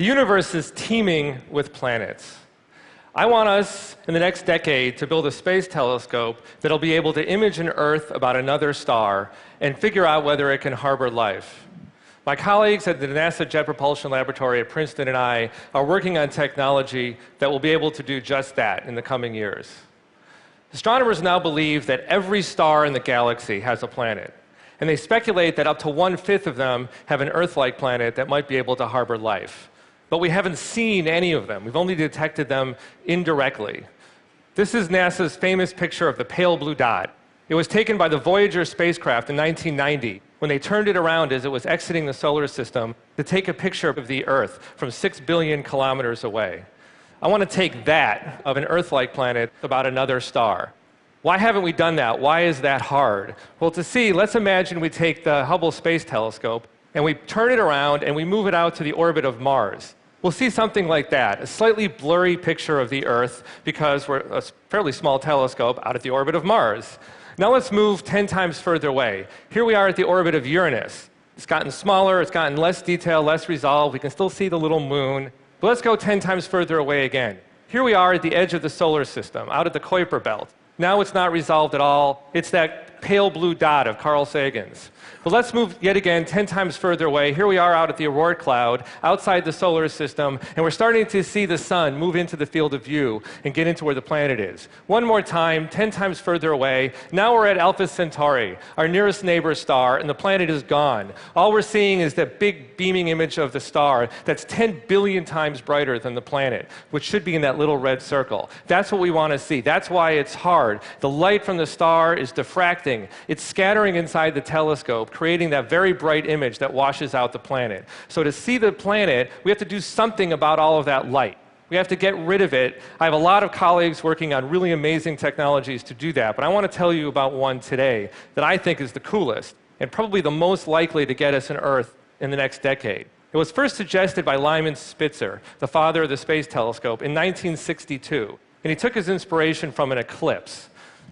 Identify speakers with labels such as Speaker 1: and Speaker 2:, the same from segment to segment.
Speaker 1: The universe is teeming with planets. I want us, in the next decade, to build a space telescope that'll be able to image an Earth about another star and figure out whether it can harbor life. My colleagues at the NASA Jet Propulsion Laboratory at Princeton and I are working on technology that will be able to do just that in the coming years. Astronomers now believe that every star in the galaxy has a planet, and they speculate that up to 1/5 of them have an Earth-like planet that might be able to harbor life. But we haven't seen any of them. We've only detected them indirectly. This is NASA's famous picture of the pale blue dot. It was taken by the Voyager spacecraft in 1990 when they turned it around as it was exiting the solar system to take a picture of the Earth from 6 billion kilometers away. I want to take that of an Earth-like planet about another star. Why haven't we done that? Why is that hard? Well, to see, let's imagine we take the Hubble Space Telescope and we turn it around and we move it out to the orbit of Mars. We'll see something like that, a slightly blurry picture of the Earth because we're a fairly small telescope out at the orbit of Mars. Now let's move 10 times further away. Here we are at the orbit of Uranus. It's gotten smaller, it's gotten less detail, less resolve. We can still see the little moon. But let's go 10 times further away again. Here we are at the edge of the solar system, out at the Kuiper Belt. Now it's not resolved at all. It's that pale blue dot of Carl Sagan's. But let's move yet again 10 times further away. Here we are out at the Aurora cloud, outside the solar system, and we're starting to see the sun move into the field of view and get into where the planet is. One more time, 10 times further away. Now we're at Alpha Centauri, our nearest neighbor star, and the planet is gone. All we're seeing is that big beaming image of the star that's 10 billion times brighter than the planet, which should be in that little red circle. That's what we want to see. That's why it's hard. The light from the star is diffracting. It's scattering inside the telescope, creating that very bright image that washes out the planet. So to see the planet, we have to do something about all of that light. We have to get rid of it. I have a lot of colleagues working on really amazing technologies to do that, but I want to tell you about one today that I think is the coolest and probably the most likely to get us an Earth in the next decade. It was first suggested by Lyman Spitzer, the father of the space telescope, in 1962, and he took his inspiration from an eclipse.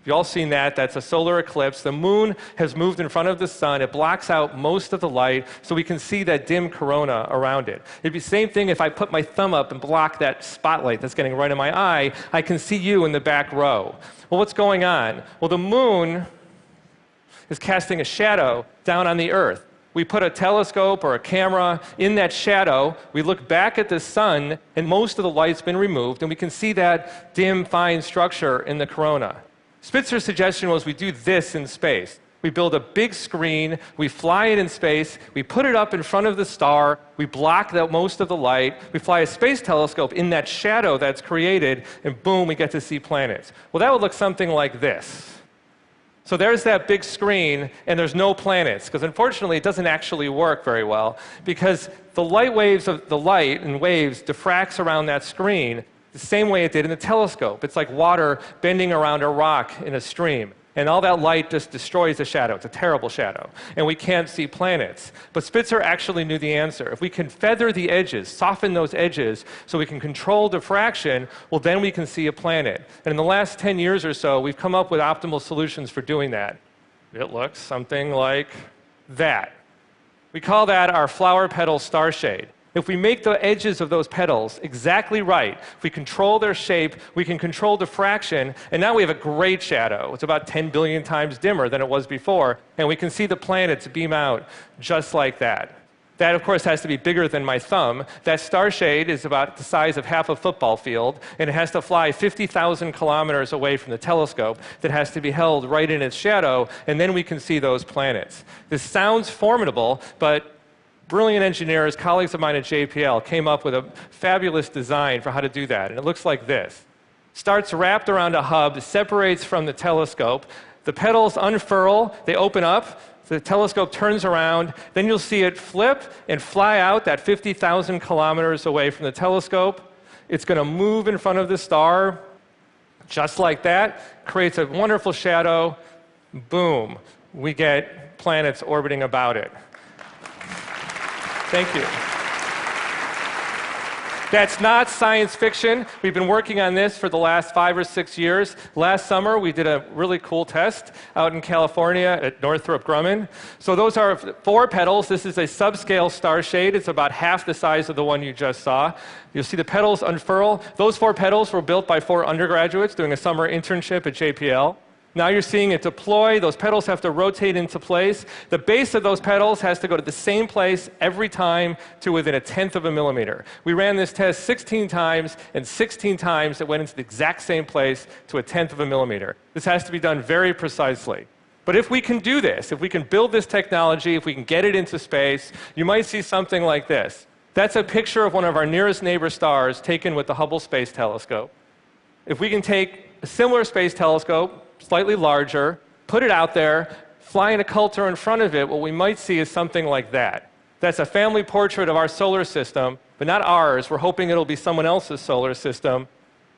Speaker 1: You've all seen that. That's a solar eclipse. The moon has moved in front of the sun. It blocks out most of the light, so we can see that dim corona around it. It'd be the same thing if I put my thumb up and block that spotlight that's getting right in my eye. I can see you in the back row. Well, what's going on? Well, the moon is casting a shadow down on the Earth. We put a telescope or a camera in that shadow, we look back at the sun, and most of the light's been removed, and we can see that dim, fine structure in the corona. Spitzer's suggestion was we do this in space. We build a big screen, we fly it in space, we put it up in front of the star, we block most of the light, we fly a space telescope in that shadow that's created, and boom, we get to see planets. Well, that would look something like this. So there's that big screen, and there's no planets, because unfortunately it doesn't actually work very well, because the light waves of the light and waves diffracts around that screen the same way it did in the telescope. It's like water bending around a rock in a stream. And all that light just destroys the shadow. It's a terrible shadow. And we can't see planets. But Spitzer actually knew the answer. If we can feather the edges, soften those edges, so we can control diffraction, well, then we can see a planet. And in the last 10 years or so, we've come up with optimal solutions for doing that. It looks something like that. We call that our flower petal star shade. If we make the edges of those petals exactly right, if we control their shape, we can control diffraction, and now we have a great shadow. It's about 10 billion times dimmer than it was before, and we can see the planets beam out just like that. That, of course, has to be bigger than my thumb. That star shade is about the size of half a football field, and it has to fly 50,000 kilometers away from the telescope that has to be held right in its shadow, and then we can see those planets. This sounds formidable, but brilliant engineers, colleagues of mine at JPL, came up with a fabulous design for how to do that, and it looks like this. Starts wrapped around a hub, separates from the telescope, the petals unfurl, they open up, the telescope turns around, then you'll see it flip and fly out that 50,000 kilometers away from the telescope. It's going to move in front of the star, just like that, creates a wonderful shadow, boom, we get planets orbiting about it. Thank you. That's not science fiction. We've been working on this for the last 5 or 6 years. Last summer, we did a really cool test out in California at Northrop Grumman. So those are 4 petals. This is a subscale star shade. It's about half the size of the one you just saw. You'll see the petals unfurl. Those 4 petals were built by 4 undergraduates doing a summer internship at JPL. Now you're seeing it deploy. Those petals have to rotate into place. The base of those petals has to go to the same place every time to within 1/10 of a millimeter. We ran this test 16 times, and 16 times it went into the exact same place to 1/10 of a millimeter. This has to be done very precisely. But if we can do this, if we can build this technology, if we can get it into space, you might see something like this. That's a picture of one of our nearest neighbor stars taken with the Hubble Space Telescope. If we can take a similar space telescope, slightly larger, put it out there, fly an occulter in front of it, what we might see is something like that. That's a family portrait of our solar system, but not ours. We're hoping it'll be someone else's solar system,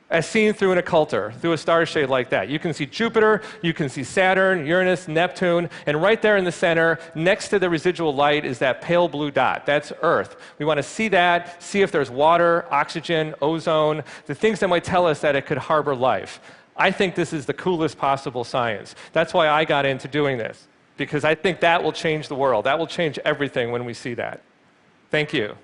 Speaker 1: as seen through an occulter, through a star shade like that. You can see Jupiter, you can see Saturn, Uranus, Neptune, and right there in the center, next to the residual light, is that pale blue dot. That's Earth. We want to see that, see if there's water, oxygen, ozone, the things that might tell us that it could harbor life. I think this is the coolest possible science. That's why I got into doing this, because I think that will change the world. That will change everything when we see that. Thank you.